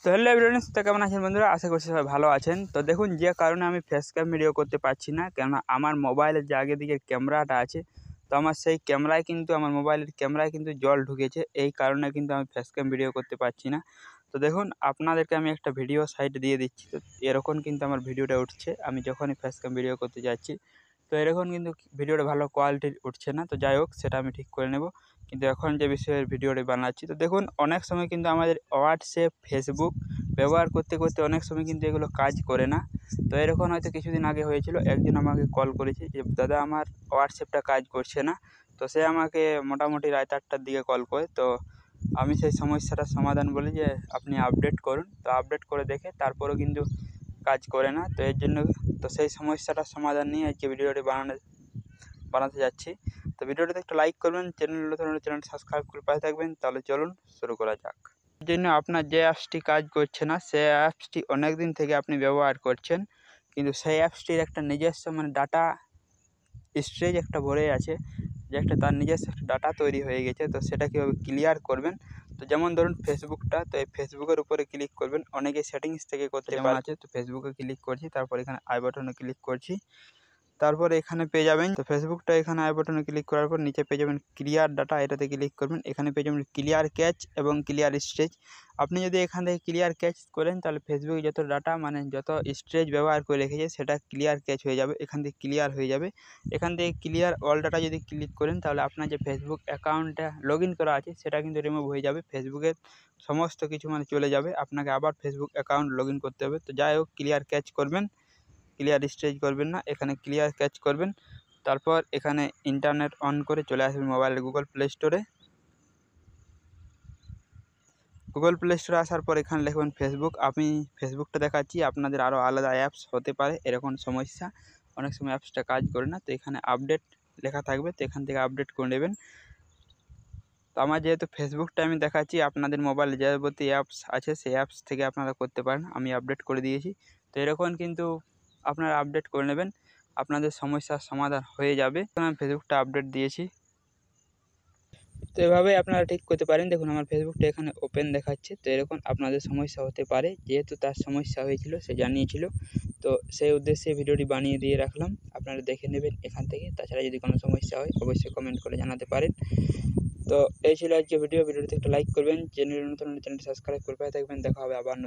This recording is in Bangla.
তো হ্যালো এভরিওয়ান, তো কেমন আছেন বন্ধুরা? আশা করছি সবাই ভালো আছেন। তো দেখুন, যে কারণে আমি ফেস ক্যাম ভিডিও করতে পারছি না, কেননা আমার মোবাইলের যে আগে দিকের ক্যামেরাটা আছে, তো আমার সেই ক্যামেরায় কিন্তু আমার মোবাইলের ক্যামেরায় কিন্তু জল ঢুকেছে। এই কারণে কিন্তু আমি ফেস ক্যাম ভিডিও করতে পারছি না। তো দেখুন, আপনাদেরকে আমি একটা ভিডিও সাইট দিয়ে দিচ্ছি। তো এরকম কিন্তু আমার ভিডিওটা উঠছে আমি যখনই ফেস ক্যাম ভিডিও করতে যাচ্ছি। তো এরকম কিন্তু ভিডিওটা ভালো কোয়ালিটির উঠছে না। তো যাই হোক, সেটা আমি ঠিক করে নেব। কিন্তু এখন যে বিষয়ের ভিডিওটি বানাচ্ছি, তো দেখুন, অনেক সময় কিন্তু আমাদের হোয়াটসঅ্যাপ, ফেসবুক ব্যবহার করতে করতে অনেক সময় কিন্তু এগুলো কাজ করে না। তো এরকম হয়তো কিছুদিন আগে হয়েছিল, একজন আমাকে কল করেছে যে দাদা আমার হোয়াটসঅ্যাপটা কাজ করছে না। তো সে আমাকে মোটামুটি রাত 8টার দিকে কল করে। তো আমি সেই সমস্যাটার সমাধান বলি যে আপনি আপডেট করুন। তো আপডেট করে দেখে তারপরেও কিন্তু কাজ করে না। তো এর জন্য তো সেই সমস্যাটার সমাধান নিয়ে আজকে ভিডিওটি বানাতে যাচ্ছি। তো ভিডিওটাতে একটা লাইক করবেন, চ্যানেল নতুন হলে চ্যানেল সাবস্ক্রাইব করে পাশে থাকবেন। তাহলে চলুন শুরু করা যাক। এর জন্য আপনার যে অ্যাপসটি কাজ করছে না, সেই অ্যাপসটি অনেক দিন থেকে আপনি ব্যবহার করছেন, কিন্তু সেই অ্যাপসটির একটা নিজস্ব ডাটা স্টোরেজ একটা ভরে আছে, যে একটা তার নিজস্ব একটা ডাটা তৈরি হয়ে গেছে। তো সেটা কীভাবে ক্লিয়ার করবেন? তো যেমন ধরুন ফেসবুকটা, তো এই ফেসবুকের উপরে ক্লিক করবেন। অনেকে সেটিংস থেকে করতে যেমন আছে, তো ফেসবুকে ক্লিক করছি, তারপর এখানে আই বাটনে ক্লিক করছি, তারপরে এখানে পেয়ে যাবেন তো ফেসবুকটা, এখানে আই বাটনে ক্লিক করার পর নিচে পেয়ে যাবেন ক্লিয়ার ডাটা, এটাতে ক্লিক করবেন। এখানে পেয়ে যাবেন ক্লিয়ার ক্যাচ এবং ক্লিয়ার স্টোরেজ। আপনি যদি এখান থেকে ক্লিয়ার ক্যাচ করেন, তাহলে ফেসবুকে যত ডাটা যত স্টোরেজ ব্যবহার করে রেখেছে সেটা ক্লিয়ার ক্যাচ হয়ে যাবে, এখান থেকে ক্লিয়ার হয়ে যাবে। এখান থেকে ক্লিয়ার অল ডাটা যদি ক্লিক করেন, তাহলে আপনার যে ফেসবুক অ্যাকাউন্টটা লগ ইন করা আছে সেটা কিন্তু রিমুভ হয়ে যাবে, ফেসবুকের সমস্ত কিছু চলে যাবে। আপনাকে আবার ফেসবুক অ্যাকাউন্ট লগ ইন করতে হবে। তো যাই হোক, ক্লিয়ার ক্যাচ করবেন, ক্লিয়ার স্টোরেজ করবেন না, এখানে ক্লিয়ার ক্যাচ করবেন। তারপর এখানে ইন্টারনেট অন করে চলে আসবেন মোবাইলের গুগল প্লে স্টোরে। গুগল প্লে স্টোরে আসার পর এখানে লিখবেন ফেসবুক। আমি ফেসবুকটা দেখাচ্ছি, আপনাদের আরও আলাদা অ্যাপস হতে পারে এরকম সমস্যা, অনেক সময় অ্যাপসটা কাজ করে না। তো এখানে আপডেট লেখা থাকবে, তো এখান থেকে আপডেট করে নেবেন। তো আমার যেহেতু ফেসবুকটা আমি দেখাচ্ছি, আপনাদের মোবাইলে যাবতীয় অ্যাপস আছে সেই অ্যাপস থেকে আপনারা করতে পারেন। আমি আপডেট করে দিয়েছি। তো এরকম কিন্তু আপনারা আপডেট করে নেবেন, আপনাদের সমস্যার সমাধান হয়ে যাবে। আমি ফেসবুকটা আপডেট দিয়েছি। তো এভাবেই আপনারা ঠিক করতে পারেন। দেখুন, আমার ফেসবুকটা এখানে ওপেন দেখাচ্ছে। তো এরকম আপনাদের সমস্যা হতে পারে, যেহেতু তার সমস্যা হয়েছিল সে জানিয়েছিল, তো সেই উদ্দেশ্যে ভিডিওটি বানিয়ে দিয়ে রাখলাম, আপনারা দেখে নেবেন এখান থেকে। তাছাড়া যদি কোনো সমস্যা হয় অবশ্যই কমেন্ট করে জানাতে পারেন। তো এই ছিল আজকে ভিডিওটিতে একটা লাইক করবেন, চ্যানেল নতুন হলে চ্যানেলটি সাবস্ক্রাইব করে পাশে থাকবেন। দেখা হবে আবার।